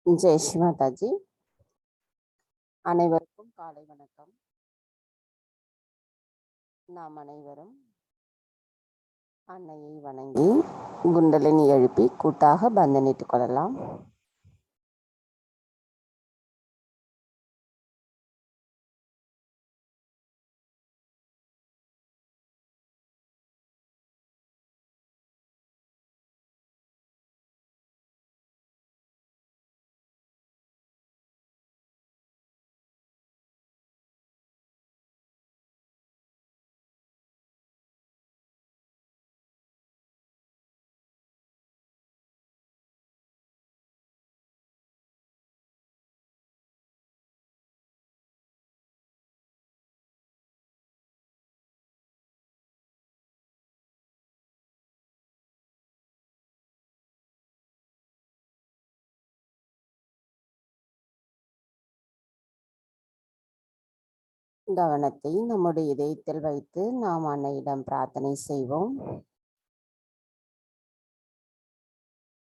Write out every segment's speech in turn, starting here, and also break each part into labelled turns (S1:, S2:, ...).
S1: ஜெய் ஸ்ரீ மாதாஜி. அனைவருக்கும் காலை வணக்கம். நாம் அனைவரும் அன்னையை வணங்கி குண்டலினி எழுப்பி கூட்டாக பந்தனிட்டுக் கொள்ளலாம். கவனத்தை நம்முடைய இதயத்தில் வைத்து நாம் அன்னையிடம் பிரார்த்தனை செய்வோம்.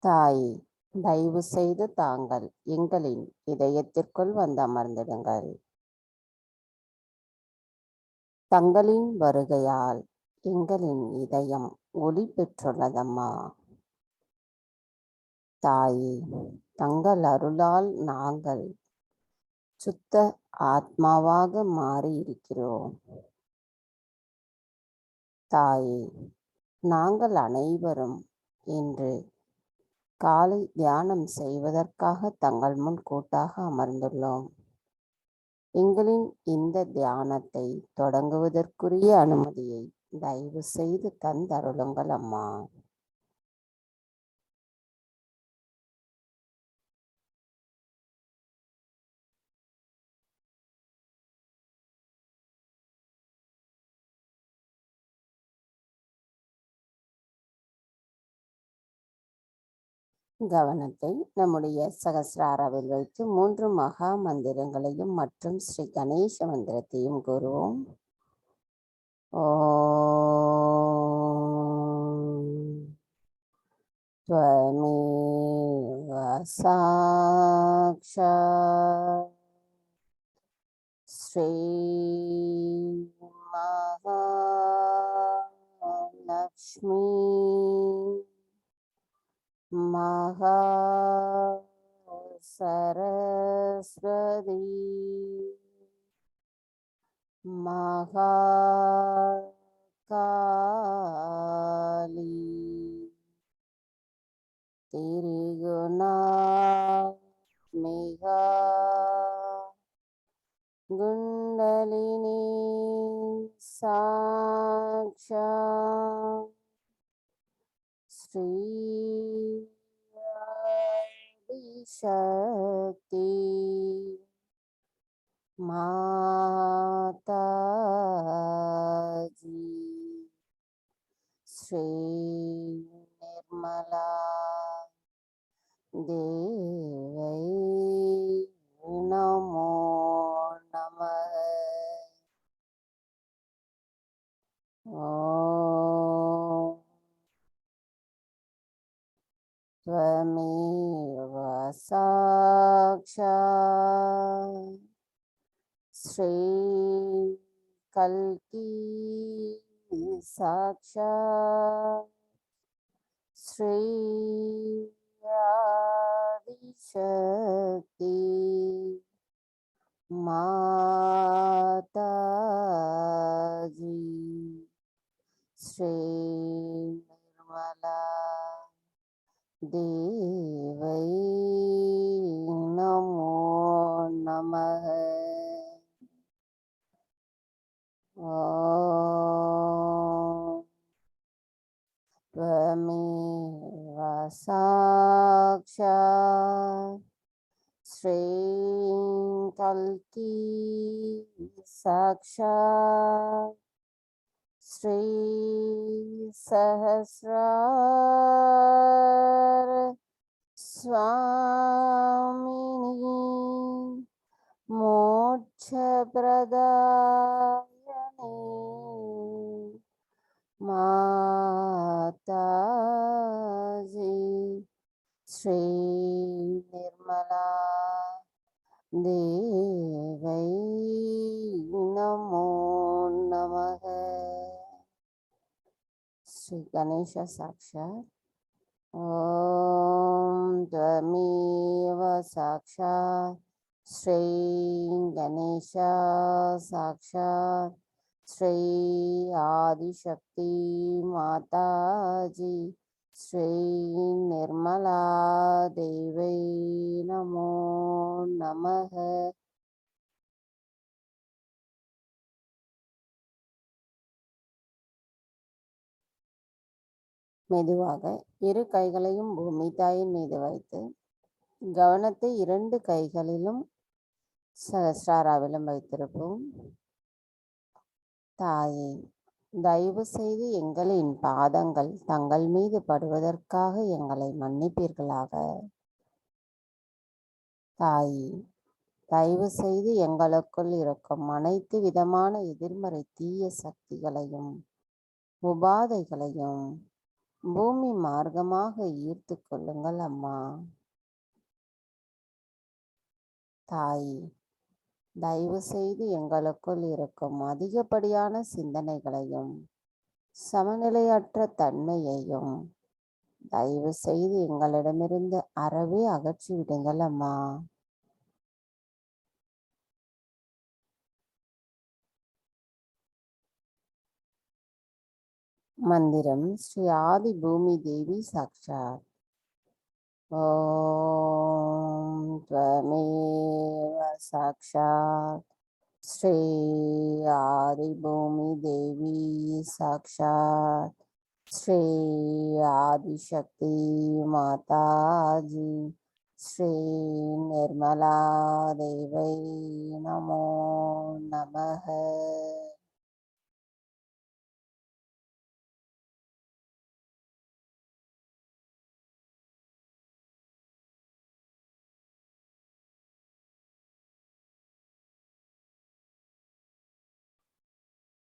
S1: தாயே, தயவு செய்து தாங்கள் எங்களின் இதயத்திற்குள் வந்து அமர்ந்திடுங்கள். தங்களின் வருகையால் எங்களின் இதயம் ஒளி பெற்றுள்ளதம்மா. தாயே, தங்கள் அருளால் நாங்கள் சுத்த ஆத்மாவாக மாறி இருக்கிறோம். தாயே, நாங்கள் அனைவரும் இன்று காலை தியானம் செய்வதற்காக தங்கள் முன் கூட்டாக அமர்ந்துள்ளோம். எங்களின் இந்த தியானத்தை தொடங்குவதற்குரிய அனுமதியை தயவு செய்து தந்தருளுங்கள் அம்மா. கவனத்தை நம்முடைய சகசிராராவில் வைத்து 3 மகா மந்திரங்களையும் மற்றும் ஸ்ரீ கணேச மந்திரத்தையும் கூறுவோம். ஓம் த்வமேவ சாக்ஷாத் ஸ்ரீ மகாலக்ஷ்மி மகா சரஸ்வதி மகா காளி திரிகுணாத்மிகா குண்டலினி சாக்ஷாத் ஸ்ரீ சக்தி மாதாஜி ஸ்ரீ நிர்மலா தேவை நமோ நமः. ஓம் த்வமேவ சாக்ஷாத் ஸ்ரீ கல்கி சாக்ஷாத் ஸ்ரீ ஆதிசக்தி மாதாஜி ஸ்ரீ நிர்மலா தேவை நமோ நமः. ஓம் த்வமேவ சாக்ஷாத் ஸ்ரீ கல்கி சாக்ஷாத் ஸ்ரீ சஹஸ்ரார ஸ்வாமினி மோட்ச பிரதாயனே மாதாஜி ஸ்ரீ நிர்மலா தேவை நமோ நமக. ஸ்ரீ கணேச சாட்சாத். ஓம் त्वमेव சாட்சாத் ஸ்ரீ கணேசா சாட்சாத் ஸ்ரீ ஆதிசக்தி மாதாஜி ஸ்ரீ நிர்மலா தேவை நமோ நமக. மெதுவாக இரு கைகளையும் பூமி தாயின் மீது வைத்து கவனத்தை இரண்டு கைகளிலும் சஹஸ்ராராவிலும் வைத்திருப்போம். தாயே, தயவு செய்து எங்களின் பாதங்கள் தங்கள் மீது படுவதற்காக எங்களை மன்னிப்பீர்களாக. தாயே, தயவு செய்து எங்களுக்குள் இருக்கும் அனைத்து விதமான எதிர்மறை தீய சக்திகளையும் உபாதைகளையும் பூமி மார்க்கமாக ஈர்த்து கொள்ளுங்கள் அம்மா. தாயே, தயவு செய்து எங்களுக்குள் இருக்கும் அதிகப்படியான சிந்தனைகளையும் சமநிலையற்ற தன்மையையும் தயவு செய்து எங்களிடமிருந்து அறவே அகற்றி விடுங்கள் அம்மா. மந்திரம் ஸ்ரீ ஆதி பூமி தேவி சாட்சாத். ஓம் त्वमेव சாட்சாத் ஸ்ரீ ஆதி பூமி தேவி சாட்சாத் ஸ்ரீ ஆதிசக்தி மாதாஜி ஸ்ரீ நிர்மலா தேவை நமோ நமக.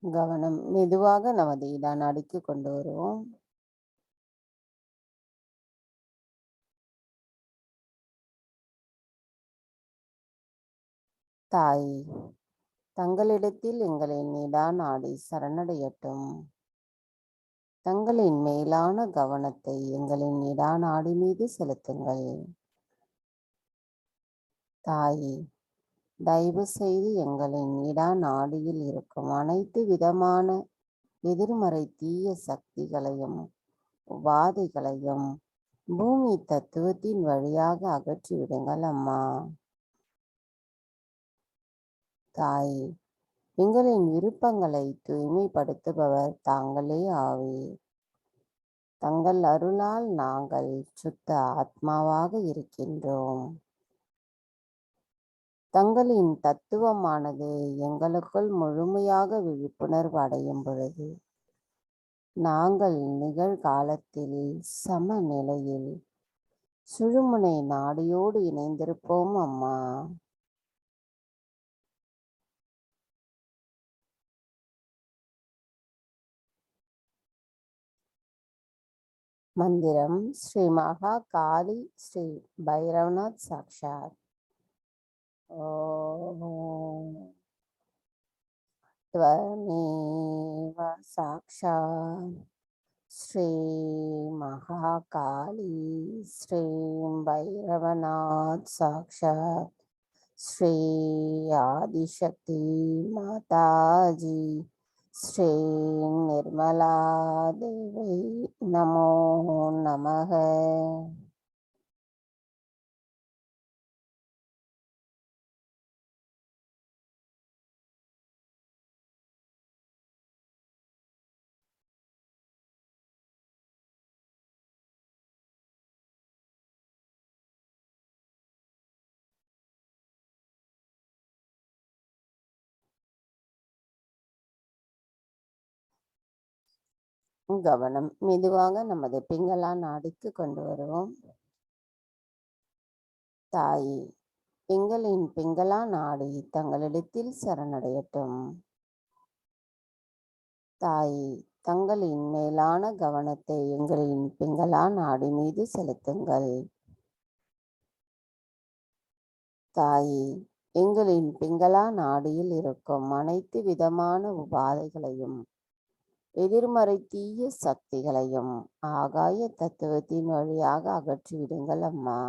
S1: கவனம் மெதுவாக நமது இடா நாடிக்கு கொண்டு வருவோம். தாய், தங்களிடத்தில் எங்களின் இடா நாடி சரணடையட்டும். தங்களின் மேலான கவனத்தை எங்களின் இடா நாடி மீது செலுத்துங்கள். தாயே, தயவு செய்து எங்களின் இடா நாடியில் இருக்கும் அனைத்து விதமான எதிர்மறை தீய சக்திகளையும் உபாதைகளையும் பூமி தத்துவத்தின் வழியாக அகற்றிவிடுங்கள் அம்மா. தாயே, எங்களின் விருப்பங்களை தூய்மைப்படுத்துபவர் தாங்களே ஆவீர். தங்கள் அருளால் நாங்கள் சுத்த ஆத்மாவாக இருக்கின்றோம். தங்களின் தத்துவமானது எங்களுக்குள் முழுமையாக விழிப்புணர்வு அடையும் பொழுது நாங்கள் நிகழ்காலத்தில் சமநிலையில் சுழுமுனை நாடியோடு இணைந்திருப்போம் அம்மா. மந்திரம் ஸ்ரீ மகா காளி ஸ்ரீ பைரவநாத் சாக்ஷாத். ஓம் त्वमेव சாக்ஷாத் ஸ்ரீ மகா காளி ஸ்ரீ பைரவநாத் சாக்ஷாத் ஸ்ரீ ஆதிசக்தி மாதாஜி ஸ்ரீ நிர்மலா தேவை நமோ நமக. கவனம் மெதுவாக நமது பிங்களா நாடிக்கு கொண்டு வருவோம். தாயே, எங்களின் பிங்களா நாடி தங்களிடத்தில் சரணடையட்டும். தாயே, தங்களின் மேலான கவனத்தை எங்களின் பிங்களா நாடி மீது செலுத்துங்கள். தாயே, எங்களின் பிங்களா நாடியில் இருக்கும் அனைத்து விதமான உபாதைகளையும் எதிர்மறை தீய சக்திகளையும் ஆகாய தத்துவத்தின் வழியாக அகற்றிவிடுங்கள் அம்மா.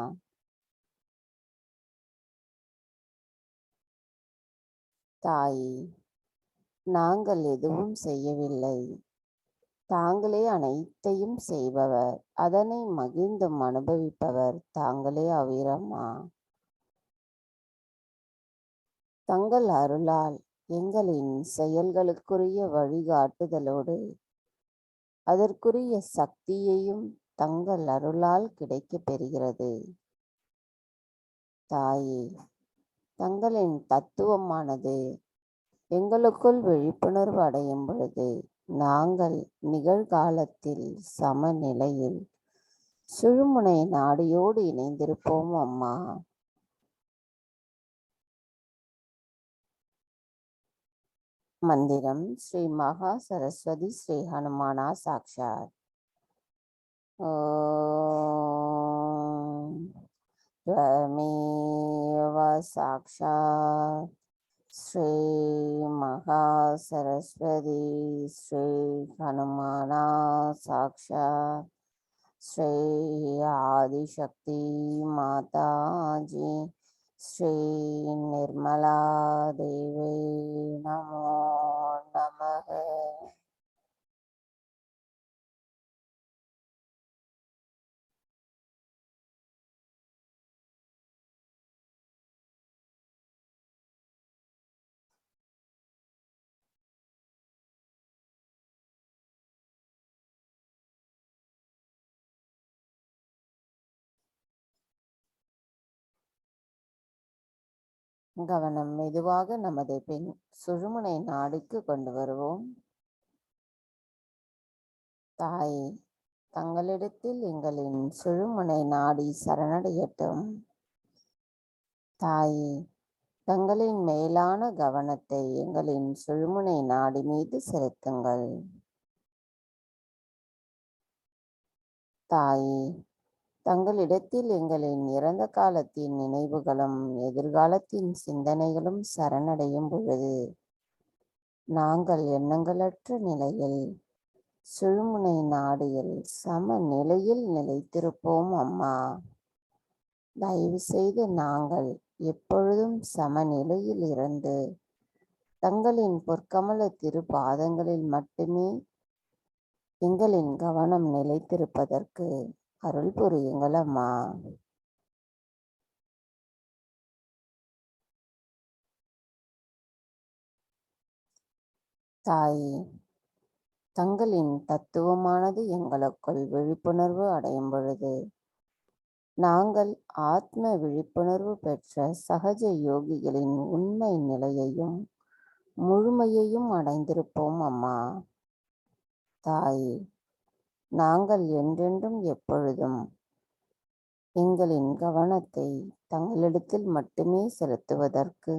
S1: தாயே, நாங்கள் எதுவும் செய்யவில்லை. தாங்களே அனைத்தையும் செய்பவர், அதனை மகிழ்ந்தும் அனுபவிப்பவர் தாங்களே ஆவீரம்மா. தங்கள் அருளால் எங்களின் செயல்களுக்குரிய வழிகாட்டுதலோடு அதற்குரிய சக்தியையும் தங்கள் அருளால் கிடைக்கப் பெறுகிறது. தாயே, தங்களின் தத்துவமானது எங்களுக்குள் விழிப்புணர்வு அடையும் பொழுது நாங்கள் நிகழ்காலத்தில் சமநிலையில் சுழுமுனை நாடியோடு இணைந்திருப்போம் அம்மா. மந்திரம் ஸ்ரீ மகா சரஸ்வதி ஸ்ரீ ஹனுமானா சாக்ஷாத். ஓம் त्वमेव साक्षात् श्री महा सरस्वती श्री हनुमाना साक्षात् श्री आदिशक्ति माता जी श्री निर्मला देवी नमो नमः. கவனம் மெதுவாக நமது பின் சுழுமுனை நாடிக்கு கொண்டு வருவோம். தாயே, தங்களிடத்தில் எங்களின் சுழுமுனை நாடி சரணடையட்டும். தாயே, தங்களின் மேலான கவனத்தை எங்களின் சுழுமுனை நாடி மீது செலுத்துங்கள். தாயே, தங்களிடத்தில் எங்களின் இறந்த காலத்தின் நினைவுகளும் எதிர்காலத்தின் சிந்தனைகளும் சரணடையும் பொழுது நாங்கள் எண்ணங்களற்ற நிலையில் சுழுமுனை நாடியில் சம நிலையில் நிலைத்திருப்போம் அம்மா. தயவு செய்து நாங்கள் எப்பொழுதும் சமநிலையில் இருந்து தங்களின் பொற்கமல திருப்பாதங்களில் மட்டுமே எங்களின் கவனம் நிலைத்திருப்பதற்கு அருள் புரியுங்கள் அம்மா. தாயே, தங்களின் தத்துவமானது எங்களுக்குள் விழிப்புணர்வு அடையும் பொழுது நாங்கள் ஆத்ம விழிப்புணர்வு பெற்ற சகஜ யோகிகளின் உண்மை நிலையையும் முழுமையையும் அடைந்திருப்போம் அம்மா. தாயே, நாங்கள் என்றென்றும் எப்பொழுதும் எங்களின் கவனத்தை தங்களிடத்தில் மட்டுமே செலுத்துவதற்கு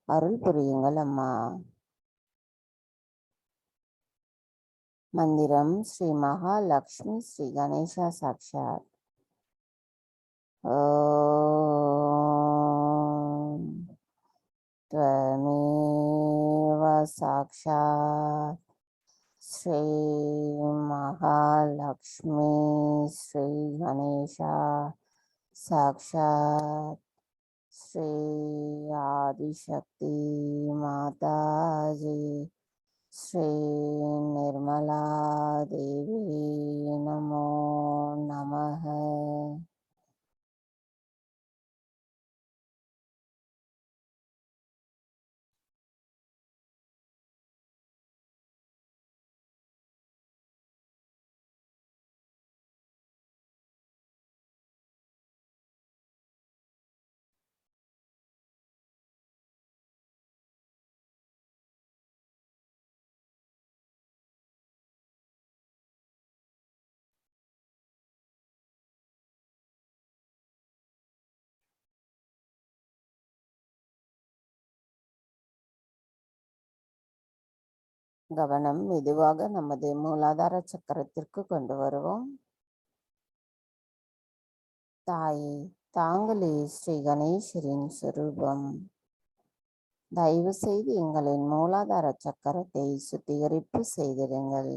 S1: அருள் புரியுங்கள் அம்மா. மந்திரம் ஸ்ரீ மகாலட்சுமி ஸ்ரீ கணேசா சாக்ஷாத். ஓம் त्वमेव साक्षात् श्री महालक्ष्मी श्री गणेशा साक्षात् श्री आदिशक्ति माता जी श्री निर्मला देवी नमो नमः. கவனம் மெதுவாக நமது மூலாதார சக்கரத்திற்கு கொண்டு வருவோம். தாயே, தாங்களே ஸ்ரீ கணேசரின் சொரூபம். தயவு செய்து எங்களின் மூலாதார சக்கரத்தை சுத்திகரிப்பு செய்திடுங்கள்.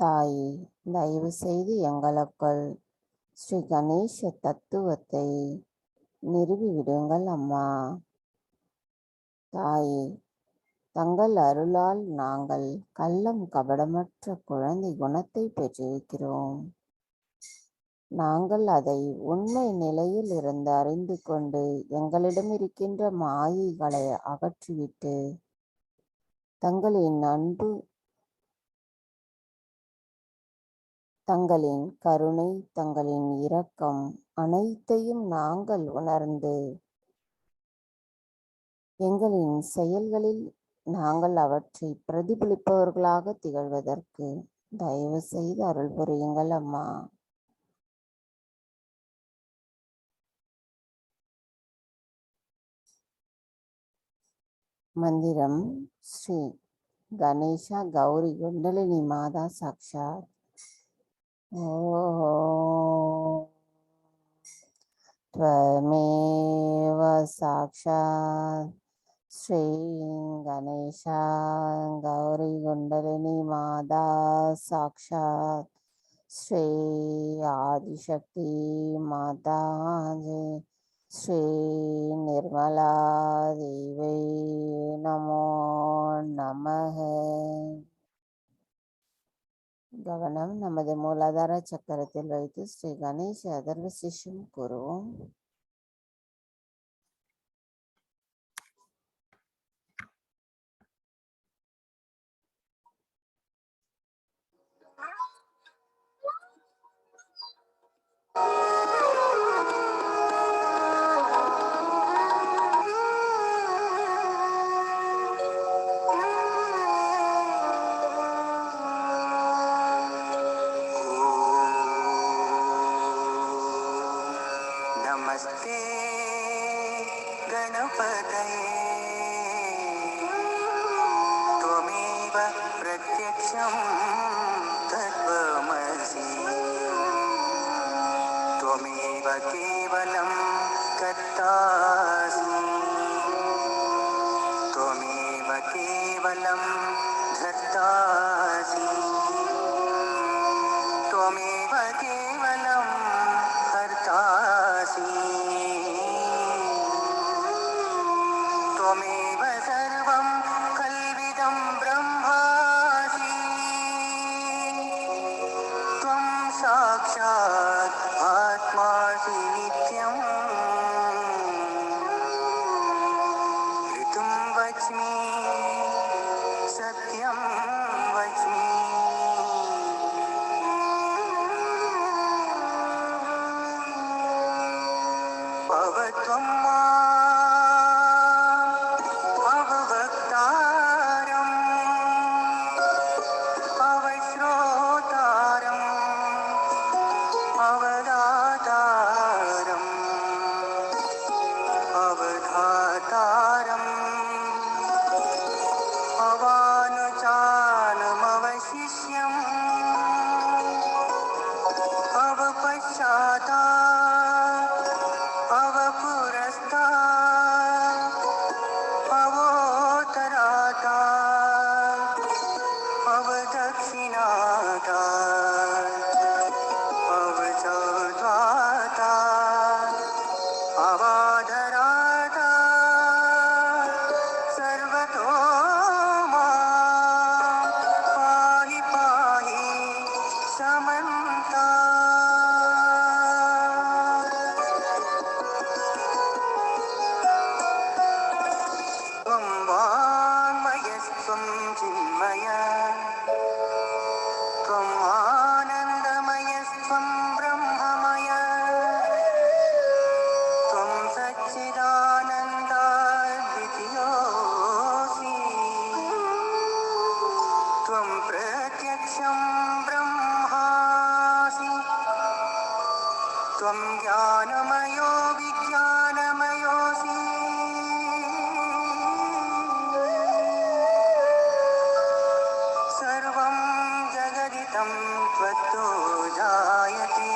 S1: தாயே, தயவு செய்து எங்களுக்குள் ஸ்ரீ கணேச தத்துவத்தை நிறுவிவிடுங்கள் அம்மா. தாயே, தங்கள் அருளால் நாங்கள் கள்ளம் கபடமற்ற குழந்தை குணத்தை பெற்றிருக்கிறோம். நாங்கள் அதை உண்மை நிலையில் இருந்து அறிந்து கொண்டு எங்களிடம் இருக்கின்ற மாயைகளை அகற்றிவிட்டு தங்களின் அன்பு, தங்களின் கருணை, தங்களின் இரக்கம் அனைத்தையும் நாங்கள் உணர்ந்து எங்களின் செயல்களில் நாங்கள் அவற்றை பிரதிபலிப்பவர்களாக திகழ்வதற்கு தயவு செய்து அருள் புரியுங்கள் அம்மா. மந்திரம் ஸ்ரீ கணேஷா கௌரி குண்டலினி மாதா சாக்ஷாத். त्वमेव साक्षात् श्री गणेशा गौरी कुंडलिनी माता साक्षात् श्री आदिशक्ति माता श्री निर्मला देवी नमो नमः. கவனம் நமது மூலாதார சக்கரத்தில் வைத்து ஸ்ரீ கணேச அதர்வ சிஷ்யம் கூறுவோம்.
S2: नमस्ते गणपतये त्वमेव प्रत्यक्षं तत्त्वमसि त्वमेव केवलं कर्तासि त्वमेव केवलं धर्तासि त्वमेव केवलं हर्तासि त्वमेव सर्वं कल्विदं ब्रह्मासि त्वं साक्षात् आत्मासि नित्यम् ऋतुं वच्मि सत्यं वच्मि त्वं अववक्तारम् अवश्रोतारम् अवदातारम् अवधातारम् अवानुचानमवशिष्यम् अवपश्चातात् अवपुरस्तात् अवोत्तरातात् अवदक्षिणातात् अवचोद्वातात् अवाधरातात् सर्वतो मां पाहि पाहि समन्तात्. त्वं वाङ्मयस्त्वं चिन्मय त्वम् आनन्दमयस्त्वं ब्रह्ममय त्वं सच्चिदानन्दाद्वितीयोऽसि त्वं प्रत्यक्षं ब्रह्मासि त्वं ज्ञानमयो विज्ञानमयोऽसि सर्वं जगदिदं त्वत्तो जायते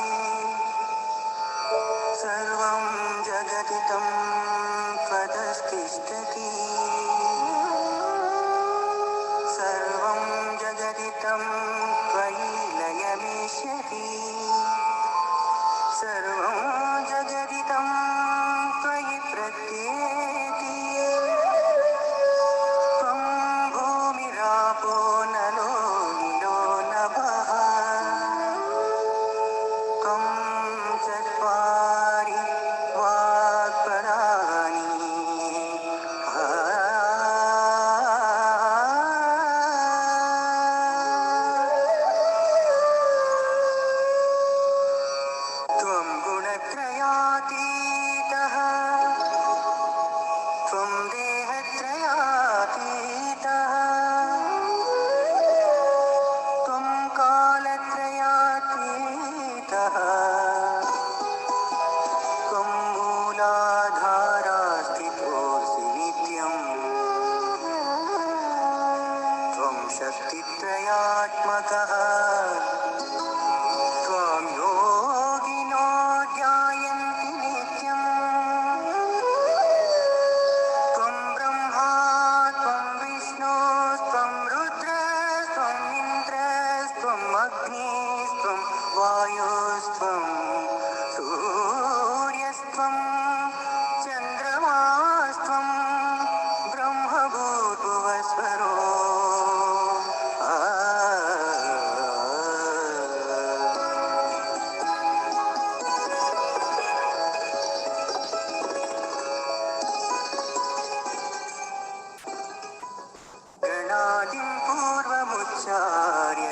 S2: शक्तित्रयात्मकः त्वां योगिनो ध्यायन्ति नित्यम् त्वं ब्रह्मा त्वं विष्णुस्त्वं रुद्रस्त्वम् इन्द्रस्त्वम् अग्निस्त्वं वायुस्त्वं सूर्यस्त्वं चन्द्रमास्त्वं ब्रह्मभूर्भुवस्वरो गणादिं पूर्वमुच्चार्य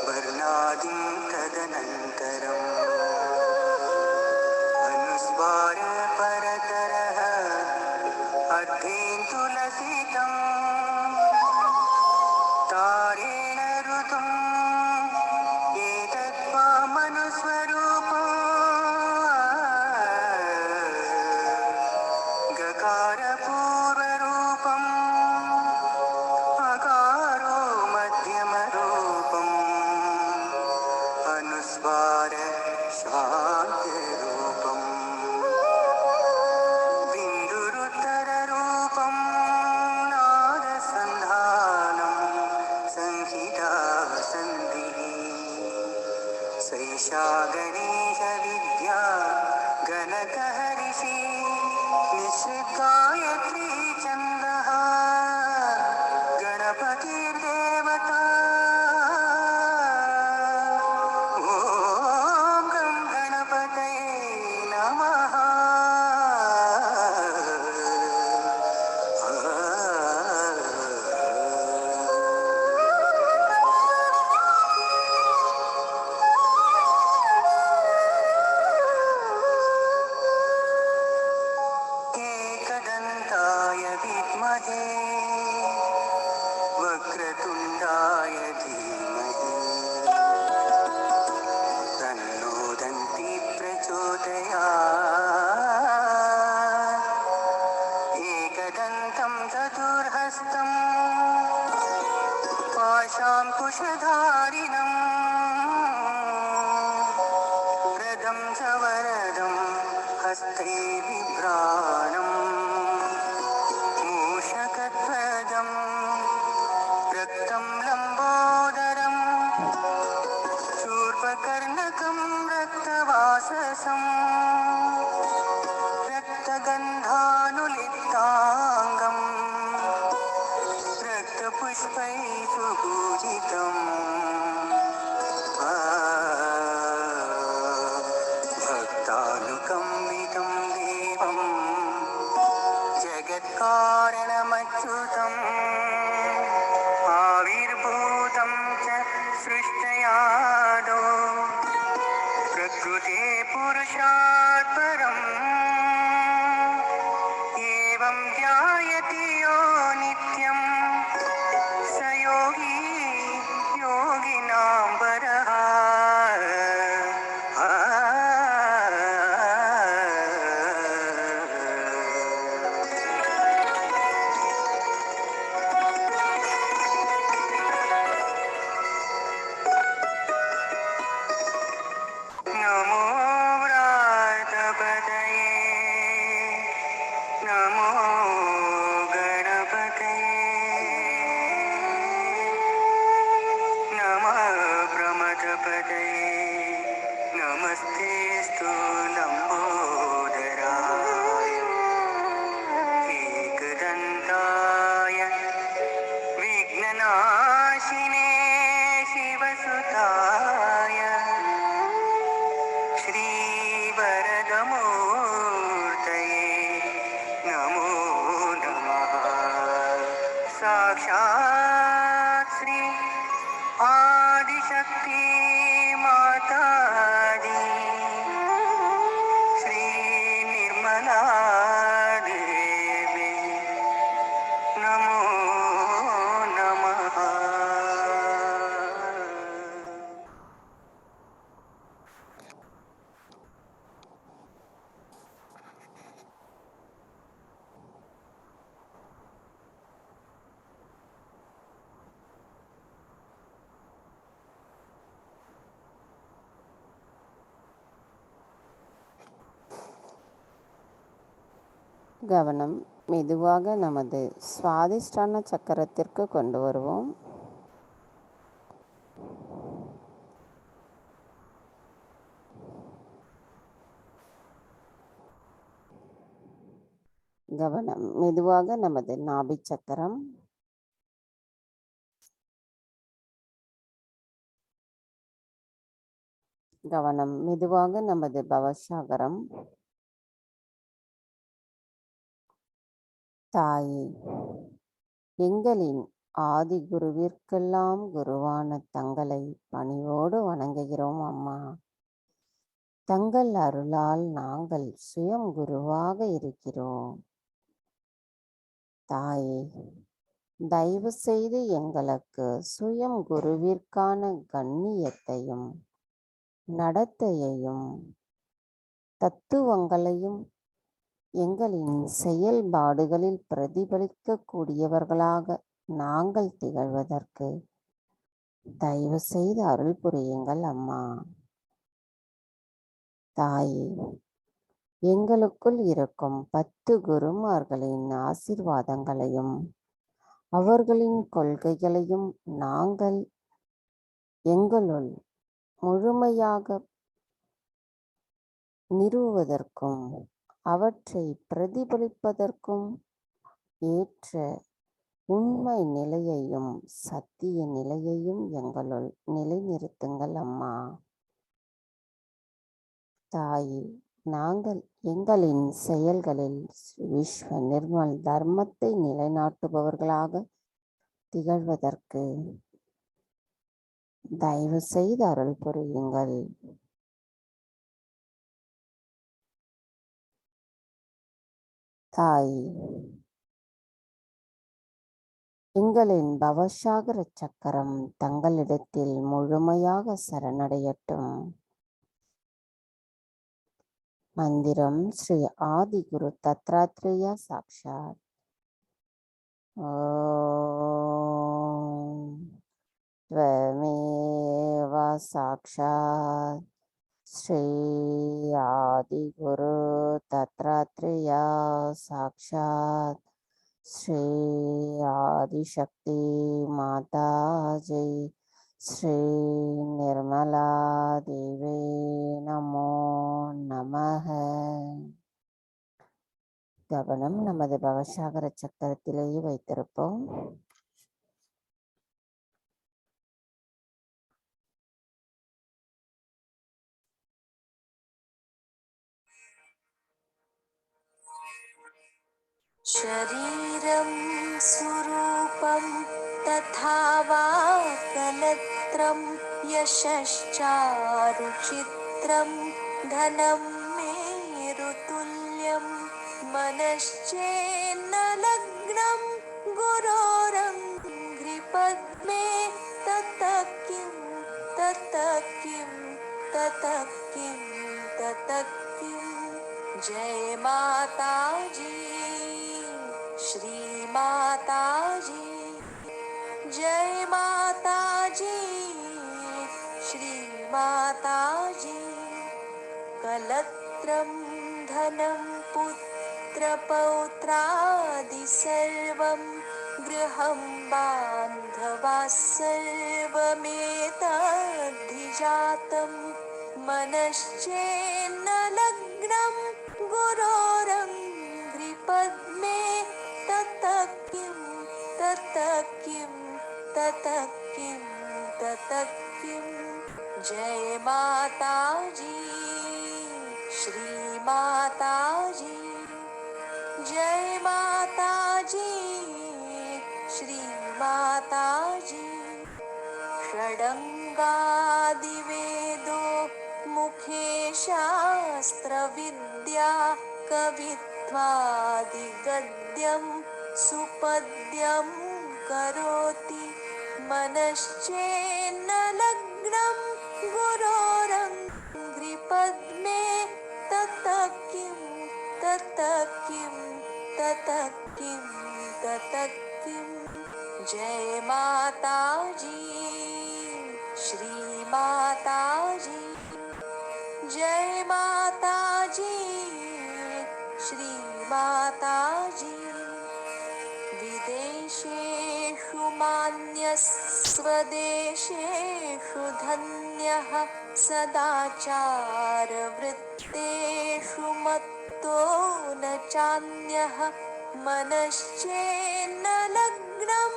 S2: वर्णादिं तदनन्तरम् अनुस्वार परतरः अर्धेन्दुलसितम् तारेण ऋतुम् एतद्वामनुस्वरूपम् गकारपूर्वरूपम् अकारो मध्यमरूपम् अनुस्वार शान्तिरूपम् बिन्दुरुत्तररूपं नादसन्धानं संहिता सन्धिः सैषा गणेशविद्या गणकहरिषि निःसृद्गायत्री छन्दः गणपतिर्देवता ॐ गं गणपतये नमः एकदन्ताय विद्महे वक्रतुण्डाय धीमहि तन्नो दन्ती प्रचोदयात् एकदन्तं चतुर्हस्तम् पाशाङ्कुशधारिणम् रदं च वरदं हस्ते बिभ्राणम् मूषकध्वजं रक्तं लम्बोदरं शूर्पकर्णकं रक्तवाससं रक्तगन्धानुलिप्ताङ्गं रक्तपुष्पैः सुपूजितम् भक्तानुकम्पितं देवं जगत्कारणमच्युतम् आविर्भूतं च सृष्टयादौ प्रकृते पुरुषात् परम् एवं ध्यायति यो नित्यं स योगी योगिनां वरः नमो व्रातपतये नमो गणपतये नमः प्रमथपतये नमस्तेऽस्तु लम्बोदराय एकदन्ताय विघ्ननाशिने शिवसुताय श्रीवरदमूर्तये नमो नमः साक्षात् श्री आदिशक्ति मातादी श्री निर्मला देवी नमो नमः
S1: கவனம் மெதுவாக நமது சுவாதிஷ்டான சக்கரத்திற்கு கொண்டு வருவோம். கவனம் மெதுவாக நமது நாபி சக்கரம், கவனம் மெதுவாக நமது பவசாகரம். தாயே, எங்களின் ஆதி குருவிற்கெல்லாம் குருவான தங்களை பணிவோடு வணங்குகிறோம் அம்மா. தங்கள் அருளால் நாங்கள் சுயம் குருவாக இருக்கிறோம். தாயே, தயவு செய்து எங்களுக்கு சுயம் குருவிற்கான கண்ணியத்தையும் நடத்தையையும் தத்துவங்களையும் எங்களின் செயல்பாடுகளில் பிரதிபலிக்க கூடியவர்களாக நாங்கள் திகழ்வதற்கு தயவு செய்து அருள் புரியுங்கள் அம்மா. தாயே, எங்களுக்குள் இருக்கும் 10 குருமார்களின் ஆசீர்வாதங்களையும் அவர்களின் கொள்கைகளையும் நாங்கள் எங்களுள் முழுமையாக நிறுவுவதற்கும் அவற்றை பிரதிபலிப்பதற்கும் ஏற்ற உண்மை நிலையையும் சத்திய நிலையையும் எங்களுள் நிலைநிறுத்துங்கள் அம்மா. தாயே, நாங்கள் எங்களின் செயல்களில் விஸ்வ நிர்மல் தர்மத்தை நிலைநாட்டுபவர்களாக திகழ்வதற்கு தயவு செய்து அருள் புரியுங்கள். தாய், எங்களின் பவசாகர சக்கரம் தங்களிடத்தில் முழுமையாக சரணடையட்டும். மந்திரம் ஸ்ரீ ஆதி குரு தத்ராத்ரேயா சாக்ஷாத். ஓம் த்வமேவ சாக்ஷாத் ஸ்ரீ ஆதி குரு தத்ராத்ரேயா சாக்ஷாத் ஸ்ரீ ஆதிசக்தி மாதாஜி ஸ்ரீ நிர்மலா தேவே நமோ நமஹ. கவனம் நமது பவசாகர சக்கரத்திலேயே வைத்திருப்போம்.
S3: शरीरं स्वरूपं तथा वा कलत्रं यशश्चारुचित्रं धनं मेरुतुल्यं मनश्चेन्नलग्नं गुरोरङ्घ्रिपद्मे ततः किं ततः किं ततः किं ततः किं. जय माताजी, श्री माताजी, जय माताजी, श्री माताजी. कलत्रं धनं पुत्रपौत्रादि सर्वं गृहं बान्धवाः सर्वमेतद्धिजातं मनश्चेन्नलग्नं गुरोरङ्घ्रिपद्मे ततः किं ततः किं ततः किं ततः किं. जय माताजी, श्री माताजी, जय माताजी, श्री माताजी. षडङ्गादिवेदो मुखे शास्त्रविद्या कवित्वादिगद्यं सुपद्यं करोति मनश्चेन्नलग्नं गुरोरङ्घ्रिपद्मे ततः किं ततः किं ततः किं ततः किं. जय माताजी, श्री माताजी, जय माताजी, श्री माता. स्वदेशेषु धन्यः सदाचारवृत्तेषु मत्तो न चान्यः मनश्चेन्न लग्नं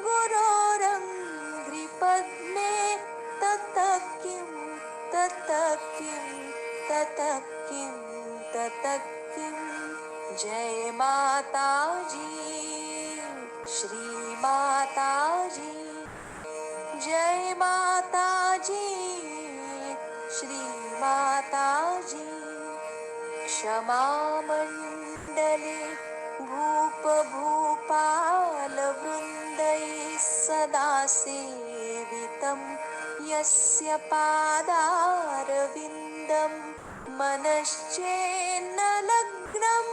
S3: गुरोरङ्घ्रिपद्मे ततः किं ततः किं ततः किं ततः किं। जय माता जी, श्री माता जी, जय माता जी, श्री माता जी। क्षमा मण्डले भूपभूपालवृन्दैः सदा सेवितं यस्य पादारविन्दं मनश्चेन्न लग्नं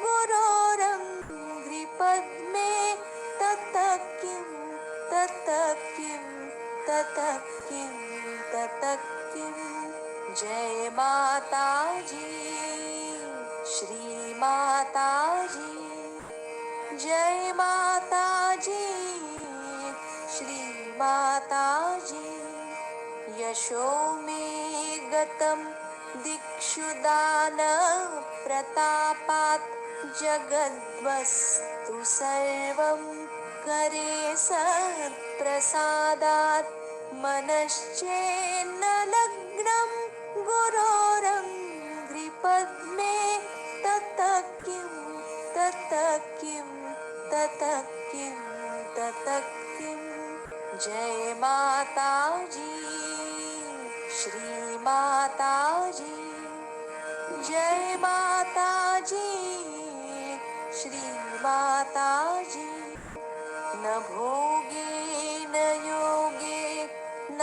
S3: गुरोरङ्घ्रिपद्मे ततः किं ततः किं ततः किं ततः किं। जय माता जी, श्री माता जी, जय माता जी, श्री माता जी। यशो मे गतं दिक्षु दानप्रतापात् जगद्वस्तु सर्वं करे सत्प्रसादात् मनश्चेन्न लग्नं गुरोरङ्घ्रिपद्मे ततः किं ततः किं ततः किं ततः किं। जय माता जी, श्री माता जी, जय माता जी, श्री माता जी। न भोगे न योगे न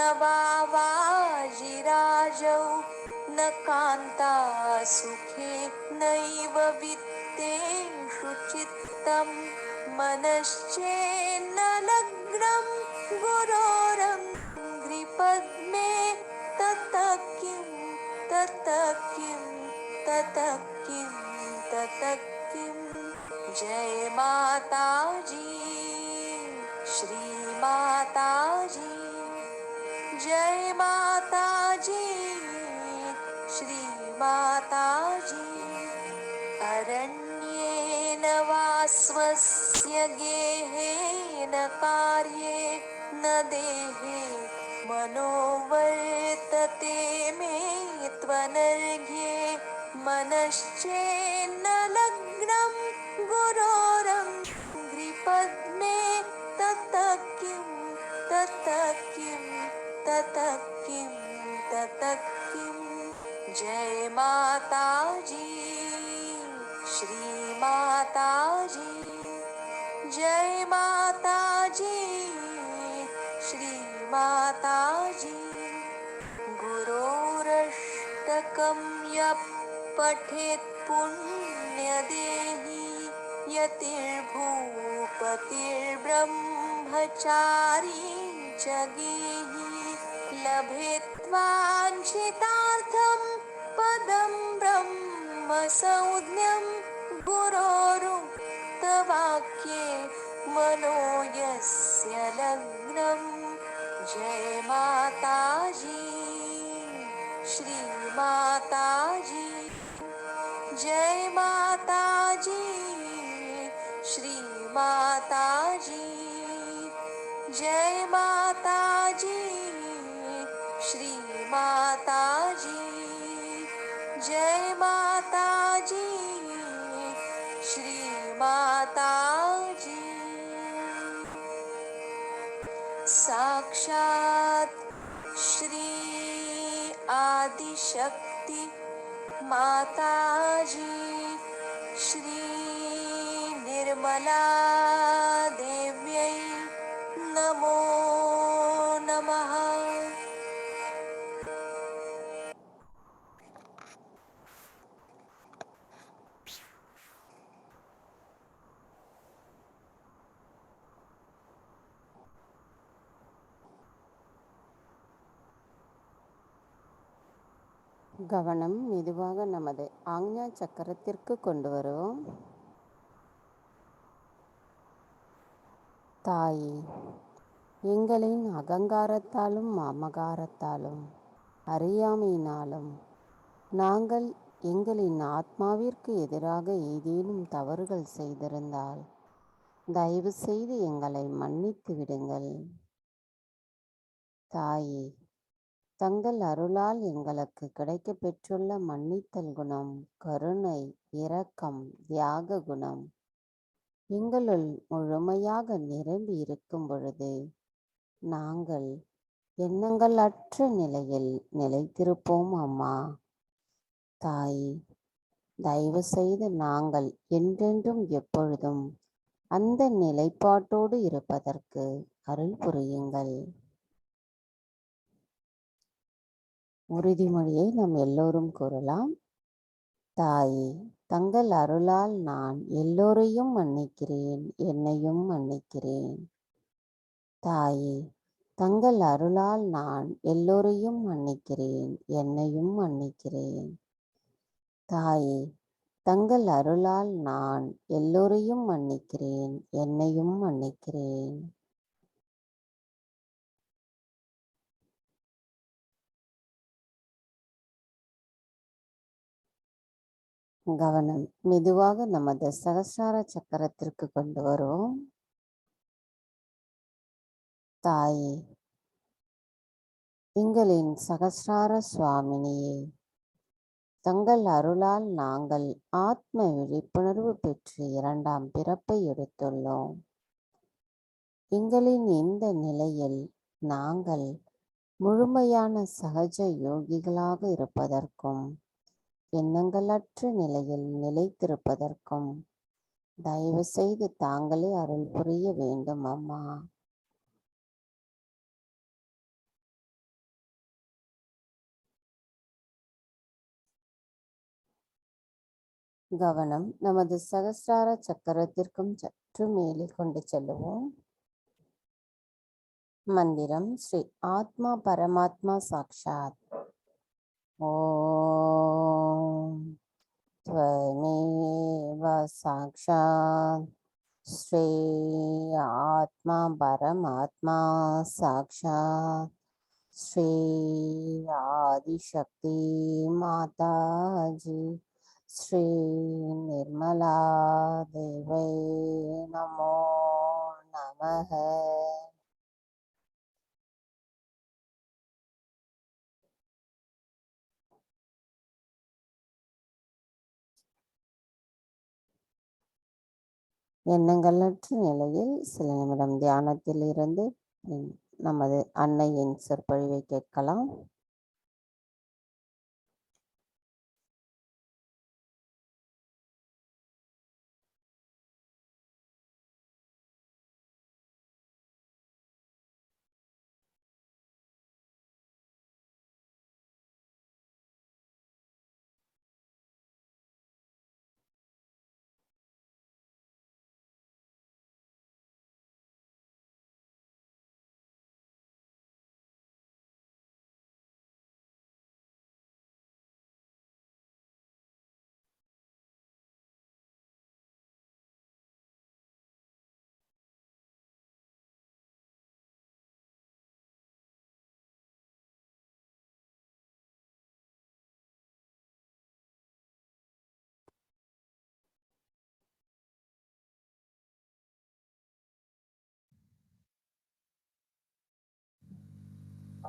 S3: वाजिराजौ न कान्ता सुखे नैव वित्तेषु चित्तं मनश्चेन्न लग्नं गुरोरङ्घ्रिपद्मे ततः किं ततः किं ततः किं ततः किं। जय माता जी, श्री माता जी, जय माता जी, श्री माता जी। अरण्येन वा स्वस्य गेहेन कार्ये न देहे मनोवर्तते मे त्वनर्घ्ये मनश्चेन्न लग्नं गुरोरङ्घ्रिपद्मे ततः किं ततः किं ततः किं ततः किं। जय माता जी, श्री माता जी, जय माता जी, श्री माता जी। गुरोरष्टकं यः पठेत् पुण्यदेही यतिर्भूपतिर्ब्रह्मचारी च गेही लभेत्वाञ्छितार्थं पदं ब्रह्म संज्ञं गुरोरुक्तवाक्ये मनो यस्य लग्नं। जय माता जी, श्री माता जी, जय माता जी, श्री माता जी, जय माता जी, श्री माता जी, जय माता जी, श्री माता जी। साक्षात् श्री आदिशक्ति माता जी श्री निर्मला देव्यै नमो नमः।
S1: கவனம் மெதுவாக நமது ஆக்ஞா சக்கரத்திற்கு கொண்டு வருவோம். தாயே, எங்களின் அகங்காரத்தாலும் மமகாரத்தாலும் அறியாமையினாலும் நாங்கள் எங்களின் ஆத்மாவிற்கு எதிராக ஏதேனும் தவறுகள் செய்திருந்தால் தயவு செய்து எங்களை மன்னித்து விடுங்கள். தாயே, தங்கள் அருளால் எங்களுக்கு கிடைக்கப் பெற்றுள்ள மன்னித்தல் குணம், கருணை, இரக்கம், தியாக குணம் எங்களுள் முழுமையாக நிரம்பி இருக்கும் பொழுது நாங்கள் எண்ணங்கள் அற்ற நிலையில் நிலைத்திருப்போம். அம்மா தாயே, தயவு செய்து நாங்கள் என்றென்றும் எப்பொழுதும் அந்த நிலைப்பாட்டோடு இருப்பதற்கு அருள் புரியுங்கள். உறுதிமொழியை நாம் எல்லோரும் கூறலாம். தாயே, தங்கள் அருளால் நான் எல்லோரையும் மன்னிக்கிறேன், என்னையும் மன்னிக்கிறேன். தாயே, தங்கள் அருளால் நான் எல்லோரையும் மன்னிக்கிறேன், என்னையும் மன்னிக்கிறேன். தாயே, தங்கள் அருளால் நான் எல்லோரையும் மன்னிக்கிறேன், என்னையும் மன்னிக்கிறேன். கவனம் மெதுவாக நமது சகஸ்ரார சக்கரத்திற்கு கொண்டு வருவோம். தாயே, எங்களின் சகஸ்ரார சுவாமினியே, தங்கள் அருளால் நாங்கள் ஆத்ம விழிப்புணர்வு பெற்று இரண்டாம் பிறப்பை எடுத்துள்ளோம். எங்களின் இந்த நிலையில் நாங்கள் முழுமையான சகஜ யோகிகளாக இருப்பதற்கும் எண்ணங்களற்ற நிலையில் நிலைத்திருப்பதற்கும் தயவு செய்து தாங்களே அருள் புரிய வேண்டும். அம்மா கவனம் நமது சகஸ்ரார சக்கரத்திற்கும் சற்று மேலே கொண்டு செல்லுவோம். மந்திரம் ஸ்ரீ ஆத்மா பரமாத்மா சாக்ஷாத். ஓம் त्वमेव साक्षात् श्री आत्मा परमात्मा साक्षात् श्री आदिशक्ति माताजी श्री निर्मला देवै नमो नमः. எண்ணங்களற்ற நிலையில் சில நிமிடம் தியானத்தில் இருந்து நமது அன்னையின் சொற்பொழிவை கேட்கலாம்.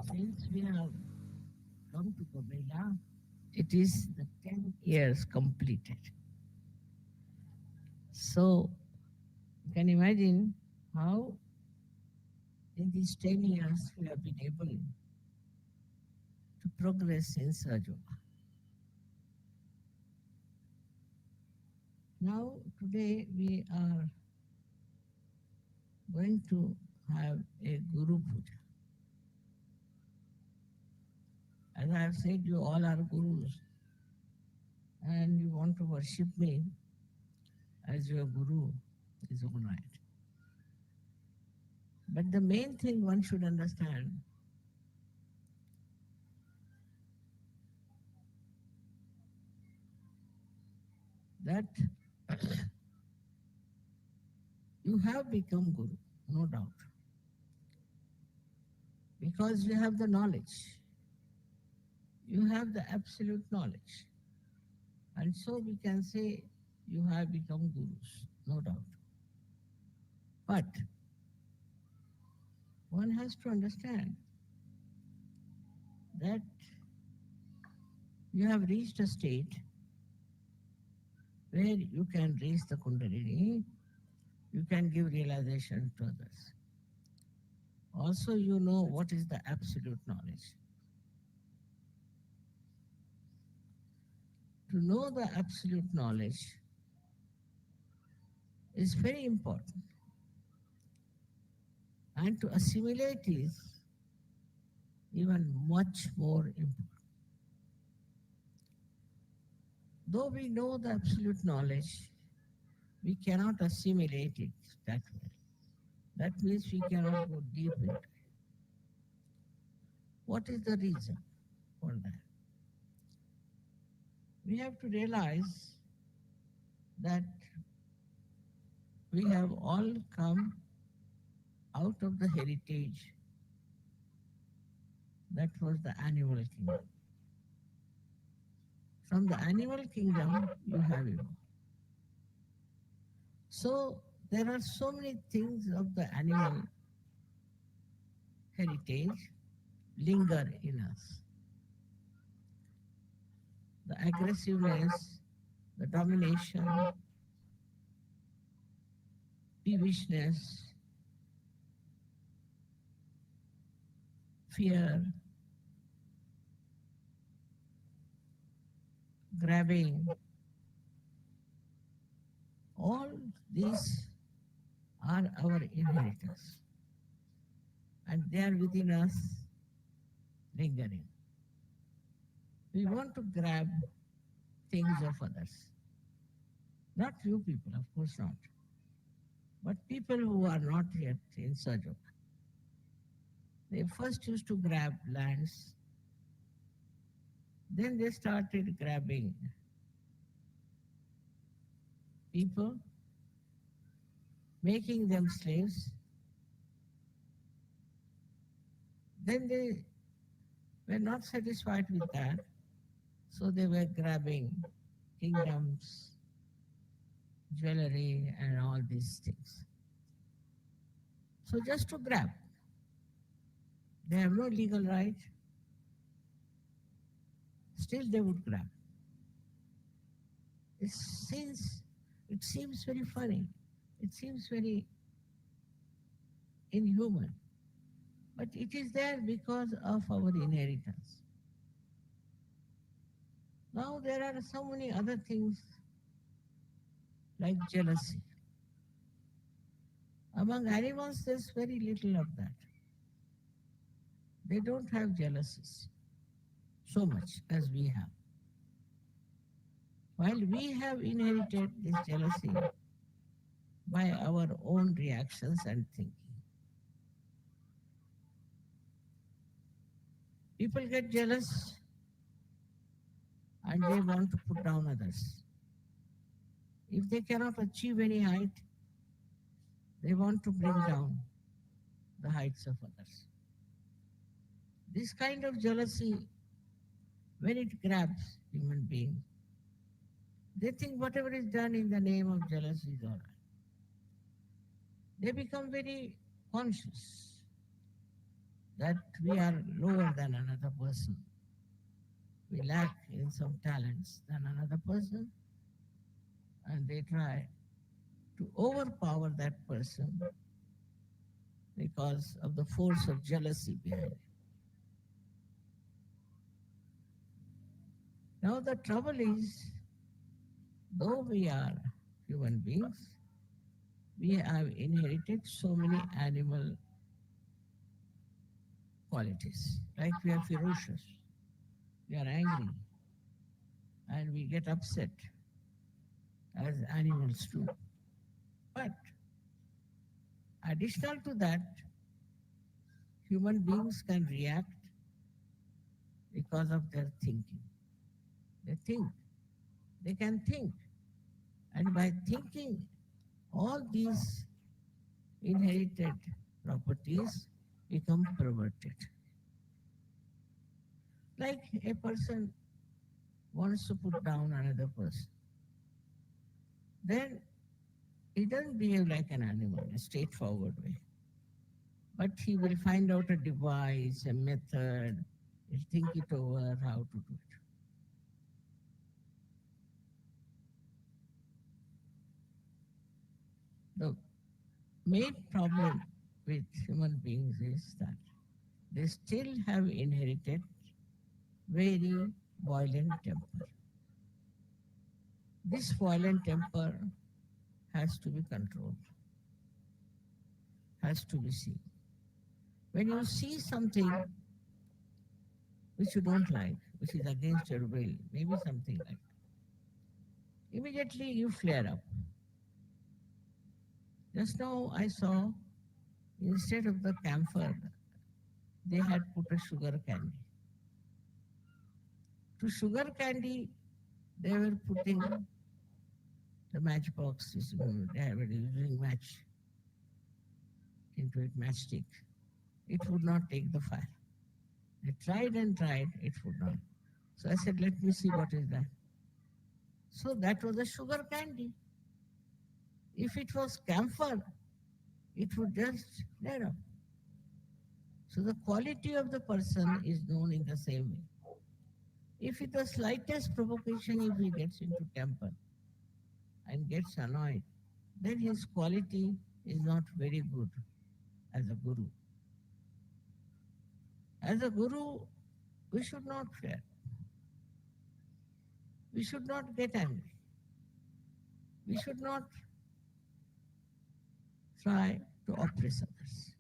S4: Since we have come to Korea, it is the 10 years completed. So you can imagine how in these 10 years we have been able to progress in Sahaja. Now today we are going to have a Guru Puja. As I have said, you all are gurus and you want to worship me as your guru is all right. But the main thing one should understand that you have become guru, no doubt. because you have the knowledge. You have the absolute knowledge. And so we can say you have become gurus, no doubt. But one has to understand that you have reached a state where you can raise the Kundalini, you can give realization to others. Also, you know what is the absolute knowledge. To know the absolute knowledge is very important, and to assimilate is even much more important. Though we know the absolute knowledge, we cannot assimilate it that way. That means we cannot go deep into it. What is the reason for that? We have to realize that we have all come out of the heritage that was the animal kingdom. From the animal kingdom, you have evolved. So there are so many things of the animal heritage linger in us. The aggressiveness, the domination, peevishness, fear, grabbing, all these are our inheritance. And they are within us lingering. We want to grab things of others. Not you people, of course not. But people who are not yet in Sahaja. They first used to grab lands, then they started grabbing people, making them slaves. Then they were not satisfied with that, so they were grabbing kingdoms, jewelry, and all these things. So just to grab. They have no legal right. Still they would grab. It seems very funny. It seems very inhuman. But it is there because of our inheritance. Now there are so many other things like jealousy. Among animals, there's very little of that. They don't have jealousies so much as we have. While we have inherited this jealousy by our own reactions and thinking. People get jealous and they want to put down others. If they cannot achieve any height, they want to bring down the heights of others. This kind of jealousy, when it grabs human beings, they think whatever is done in the name of jealousy is all right. They become very conscious that we are lower than another person. We lack in some talents than another person, and they try to overpower that person because of the force of jealousy behind it. Now the trouble is, though we are human beings, we have inherited so many animal qualities. Like we are ferocious, we are angry, and we get upset as animals do. But additional to that, human beings can react because of their thinking. They think, they can think. And by thinking, all these inherited properties become perverted. Like a person wants to put down another person, then he doesn't behave like an animal, a straightforward way. But he will find out a device, a method, he'll think it over how to do it. The main problem with human beings is that they still have inherited very violent temper. This violent temper has to be controlled, has to be seen. When you see something which you don't like, which is against your will, maybe something like that, immediately you flare up. Just now I saw instead of the camphor, they had put a sugar candy. To sugar candy, they were putting the matchboxes, they were using match into it, matchstick. It would not take the fire. I tried and tried, it would not. So I said, let me see what is that. So that was a sugar candy. If it was camphor, it would just flare up. So the quality of the person is known in the same way. If with the slightest provocation, if he gets into temper and gets annoyed, then his quality is not very good as a guru. As a guru, we should not flare. We should not get angry. We should not try to oppress others.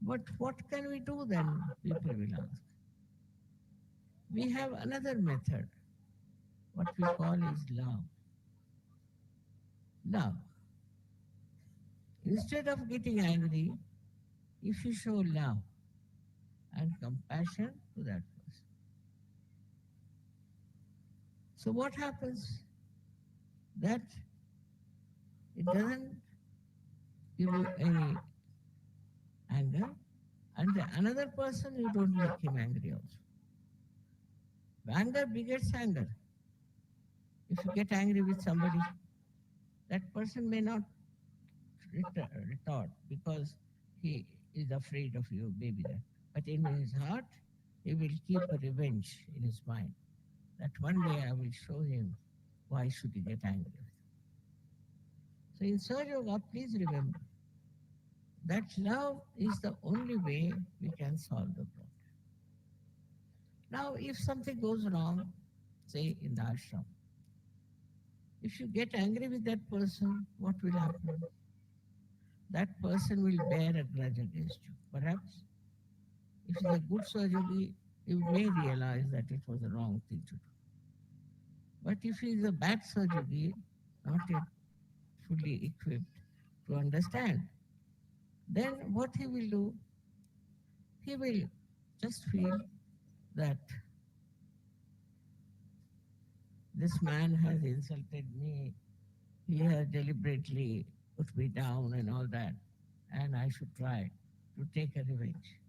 S4: But what can we do then? People will ask. We have another method. What we call is love. Love. Instead of getting angry, if you show love and compassion to that person. So what happens? That it doesn't give you any anger, and the another person you don't make him angry also. Anger begets anger. If you get angry with somebody, that person may not retort because he is afraid of you, maybe that. But in his heart, he will keep a revenge in his mind. That one day I will show him why should he get angry with me. So in Sahaja Yoga, please remember that love is the only way we can solve the problem. Now, if something goes wrong, say in the ashram, if you get angry with that person, what will happen? That person will bear a grudge against you. Perhaps if he's a good surgery, he may realize that it was the wrong thing to do. But if he is a bad surgery, not yet fully equipped to understand, then what he will do, he will just feel that this man has insulted me, he has deliberately put me down and all that, and I should try to take a revenge.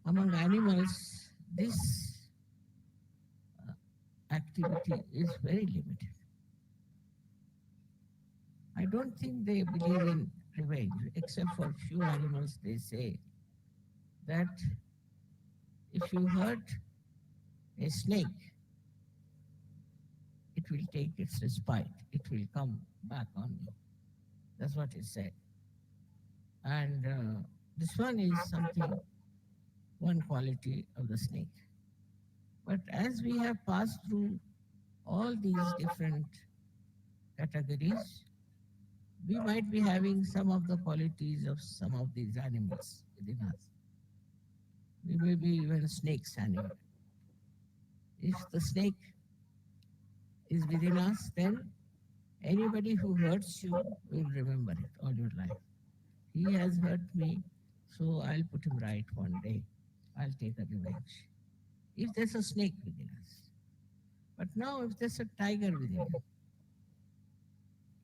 S4: Among animals, this activity is very limited. I don't think they believe in revenge, except for few animals. They say that if you hurt a snake, it will take its respite. It will come back on you. That's what it said. And this one is something, one quality of the snake. But as we have passed through all these different categories, we might be having some of the qualities of some of these animals within us. We may be even snake's animal. If the snake is within us, then anybody who hurts you will remember it all your life. He has hurt me, so I'll put him right one day. I'll take a revenge. If there's a snake within us. But now if there's a tiger within you.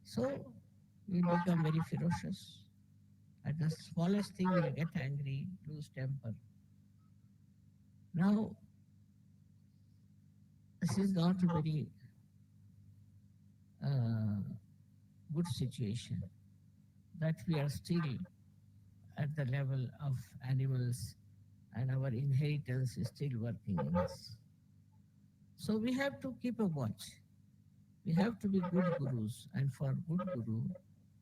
S4: So You will become very ferocious. At the smallest thing, you will get angry, lose temper. Now, this is not a very uh, good situation that we are still at the level of animals and our inheritance is still working in us. So we have to keep a watch. We have to be good gurus, and for good guru,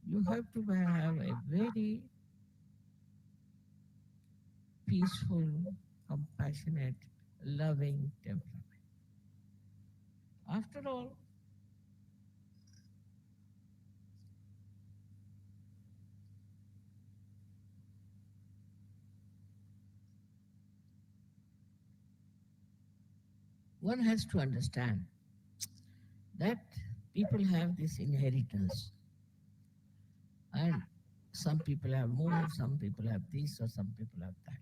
S4: you have to have a very peaceful, compassionate, loving temperament. After all, one has to understand that people have this inheritance, and some people have more, some people have this, or some people have that.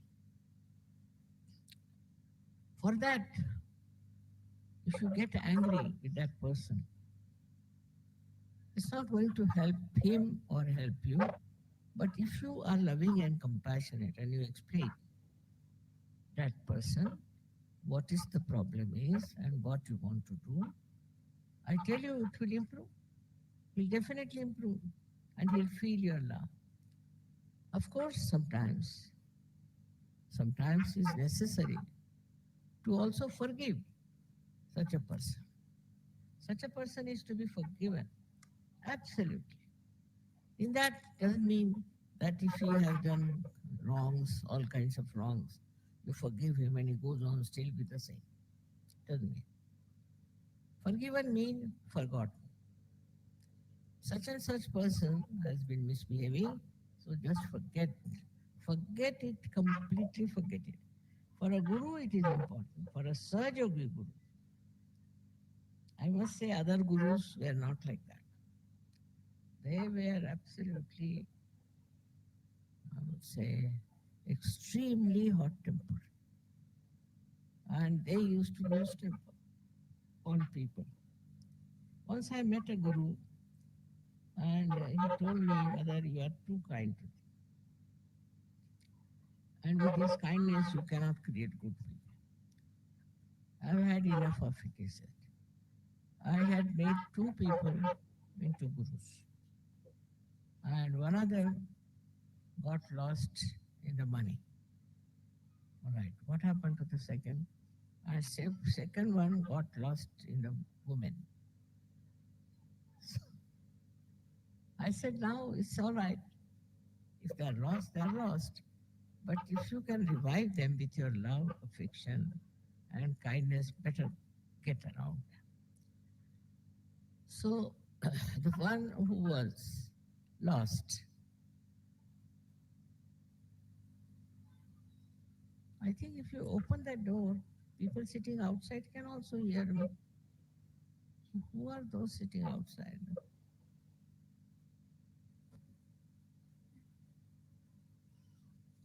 S4: For that, if you get angry with that person, it's not going to help him or help you. But if you are loving and compassionate and you explain that person what is the problem is and what you want to do, I tell you it will improve. He'll definitely improve and he'll feel your love. Of course, sometimes it's necessary to also forgive such a person. Such a person is to be forgiven. Absolutely. In that doesn't mean that if he has done wrongs, all kinds of wrongs, you forgive him and he goes on still with the same. Doesn't mean. Forgiven mean forgotten. Such and such person has been misbehaving, so just forget. Forget it, completely forget it. For a guru, it is important. For a Sahajya guru, I must say other gurus were not like that. They were absolutely, I would say, extremely hot tempered. And they used to lose temper on people. Once I met a guru and he told me, Mother, you are too kind to me. And with this kindness, you cannot create good people. I've had enough of it, he said. I had made two people into gurus. And one of them got lost in the money. All right, what happened to the second? And second one got lost in the woman. So I said, now it's all right. If they're lost, they're lost. But if you can revive them with your love, affection, and kindness, better get around. So the one who was lost, I think if you open that door, people sitting outside can also hear me. Who are those sitting outside?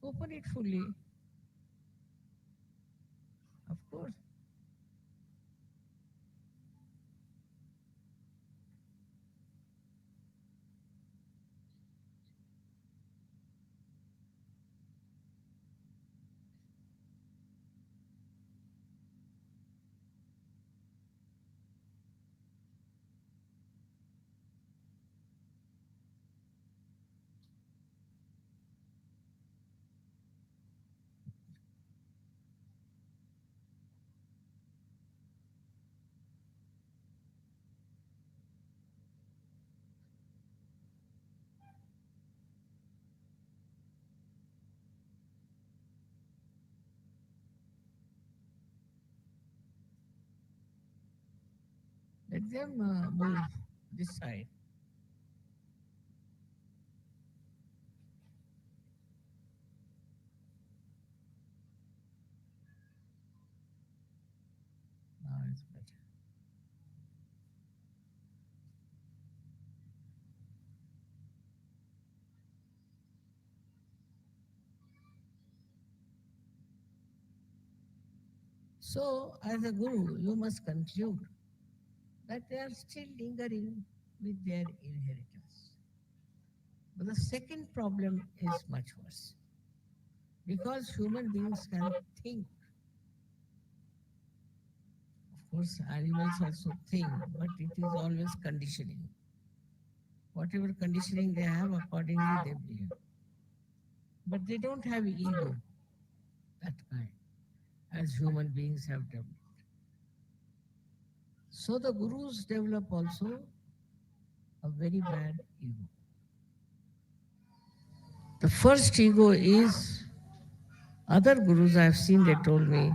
S4: Open it fully, of course. Let them move this side. Now it's better. So, as a guru, you must conclude that they are still lingering with their inheritance. But the second problem is much worse because human beings can think. Of course, animals also think, but it is always conditioning. Whatever conditioning they have, accordingly they behave. But they don't have ego, that kind, as human beings have developed. So the gurus develop also a very bad ego. The first ego is other gurus I have seen, they told me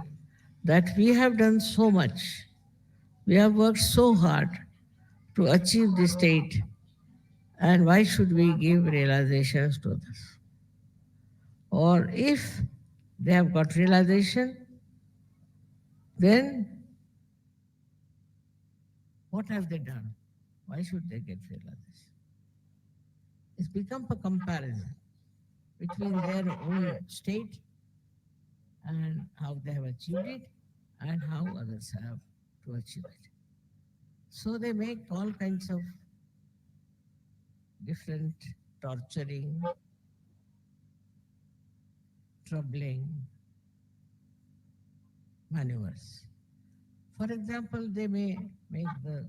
S4: that we have done so much, we have worked so hard to achieve this state, and why should we give realizations to others? Or if they have got realization, then what have they done? Why should they get realization? It's become a comparison between their own state and how they have achieved it and how others have to achieve it. So they make all kinds of different torturing, troubling maneuvers. For example, they may make the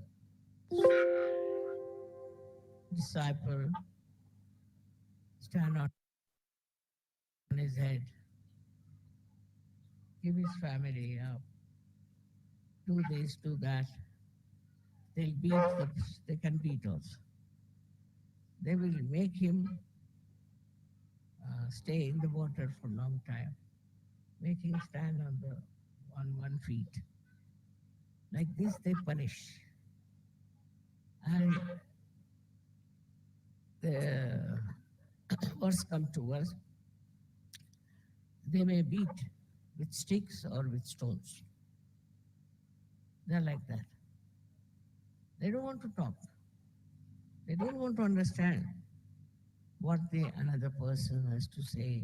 S4: disciple stand on his head, give his family up, do this, do that. They'll beat the, they can beat also. They will make him stay in the water for a long time, make him stand on one feet. Like this, they punish. And the worst come to worst, they may beat with sticks or with stones. They're like that. They don't want to talk. They don't want to understand what the another person has to say,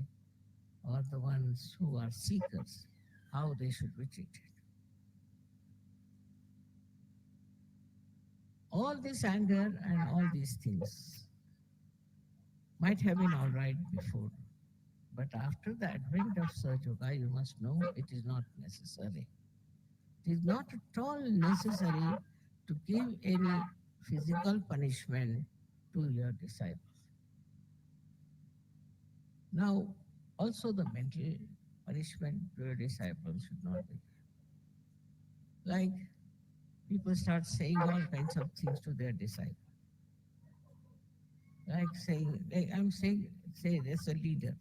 S4: or the ones who are seekers, how they should be treated. All this anger and all these things might have been all right before, but after the advent of Sahaja Yoga, you must know it is not necessary. It is not at all necessary to give any physical punishment to your disciples. Now, also the mental punishment to your disciples should not be. Like people start saying all kinds of things to their disciples. Like saying, like I'm saying, say there's a leader,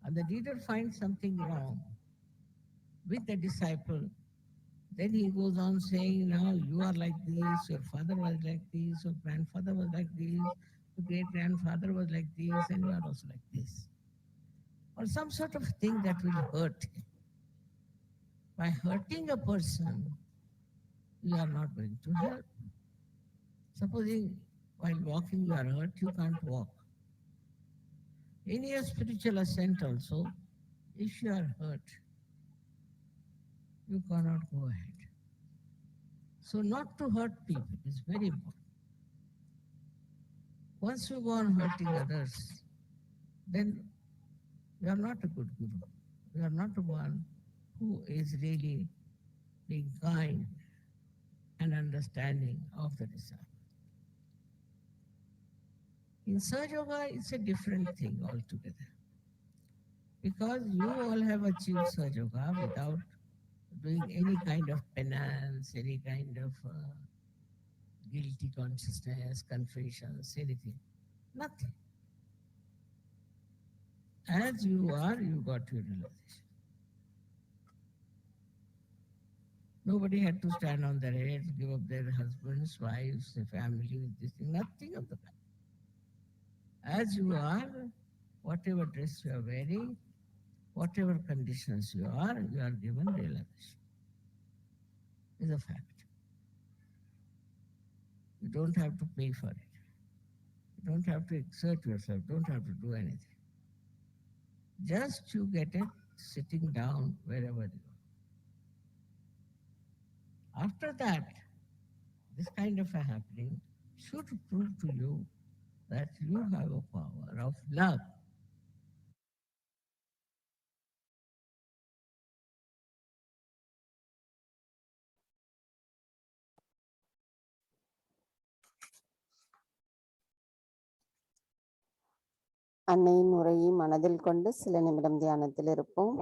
S4: and the leader finds something wrong with the disciple. Then he goes on saying, now you are like this, your father was like this, your grandfather was like this, your great grandfather was like this, and you are also like this. Or some sort of thing that will hurt him. By hurting a person, you are not going to help. Supposing while walking you are hurt, you can't walk. In your spiritual ascent also, if you are hurt, you cannot go ahead. So not to hurt people is very important. Once you go on hurting others, then you are not a good guru. You are not the one who is really being kind and understanding of the disciple. In Sahaja Yoga, it's a different thing altogether. Because you all have achieved Sahaja Yoga without doing any kind of penance, any kind of guilty consciousness, confessions, anything. Nothing. As you are, you got your realization. Nobody had to stand on their heads, give up their husbands, wives, their family, this thing, nothing of the kind. As you are, whatever dress you are wearing, whatever conditions you are given realization. Is a fact. You don't have to pay for it. You don't have to exert yourself, don't have to do anything. Just you get it sitting down wherever you are. After that, this kind of a happening should prove to you that you have a power of love.
S1: அன்னையின் உரையை மனதில் கொண்டு சில நிமிடம் தியானத்தில் இருப்போம்.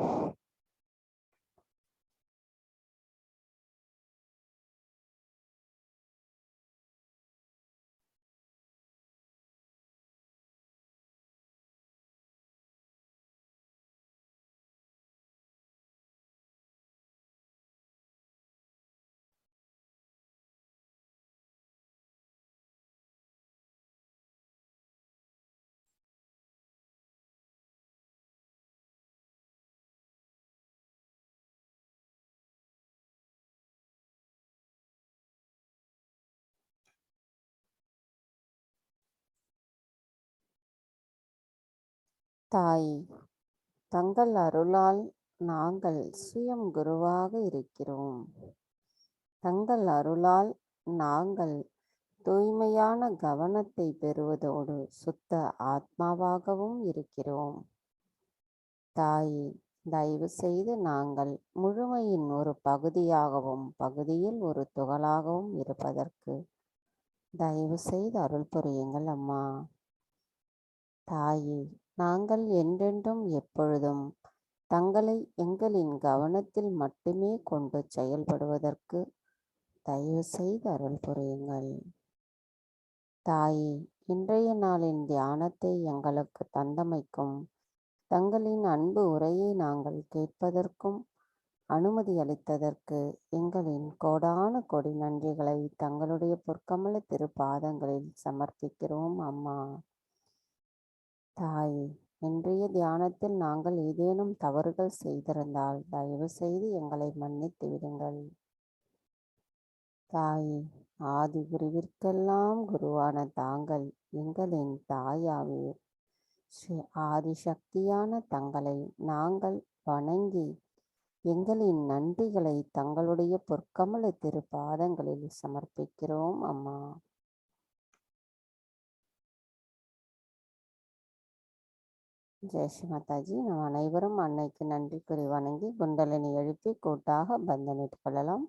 S1: தாய், தங்கள் அருளால் நாங்கள் சுயம் குருவாக இருக்கிறோம். தங்கள் அருளால் நாங்கள் தூய்மையான கவனத்தை பெறுவதோடு சுத்த ஆத்மாவாகவும் இருக்கிறோம். தாயே, தயவு செய்து நாங்கள் முழுமையின் ஒரு பகுதியாகவும் பகுதியில் ஒரு துகளாகவும் இருப்பதற்கு தயவு செய்து அருள் புரியுங்கள் அம்மா. தாயே, நாங்கள் என்றென்றும் எப்பொழுதும் தங்களை எங்களின் கவனத்தில் மட்டுமே கொண்டு செயல்படுவதற்கு தயவு செய்து அருள் புரியுங்கள். தாயே, இன்றைய நாளின் தியானத்தை எங்களுக்கு தந்தமைக்கும் தங்களின் அன்பு உரையை நாங்கள் கேட்பதற்கும் அனுமதி அளித்ததற்கு எங்களின் கோடான கோடி நன்றிகளை தங்களுடைய பொற்கமல திருப்பாதங்களில் சமர்ப்பிக்கிறோம் அம்மா. தாயே, இன்றைய தியானத்தில் நாங்கள் ஏதேனும் தவறுகள் செய்திருந்தால் தயவு செய்து எங்களை மன்னித்து விடுங்கள். தாயே, ஆதி குருவிற்கெல்லாம் குருவான தாங்கள் எங்களின் தாயாவே ஸ்ரீ ஆதிசக்தியான தங்களை நாங்கள் வணங்கி எங்களின் நன்றிகளை தங்களுடைய பொற்கமல திருப்பாதங்களில் சமர்ப்பிக்கிறோம் அம்மா. ஜெய் ஸ்ரீ மாதாஜி. நாம் அனைவரும் அன்னைக்கு நன்றி கூறி வணங்கி குண்டலினி எழுப்பி கூட்டாக பந்தனிட்டுக் கொள்ளலாம்.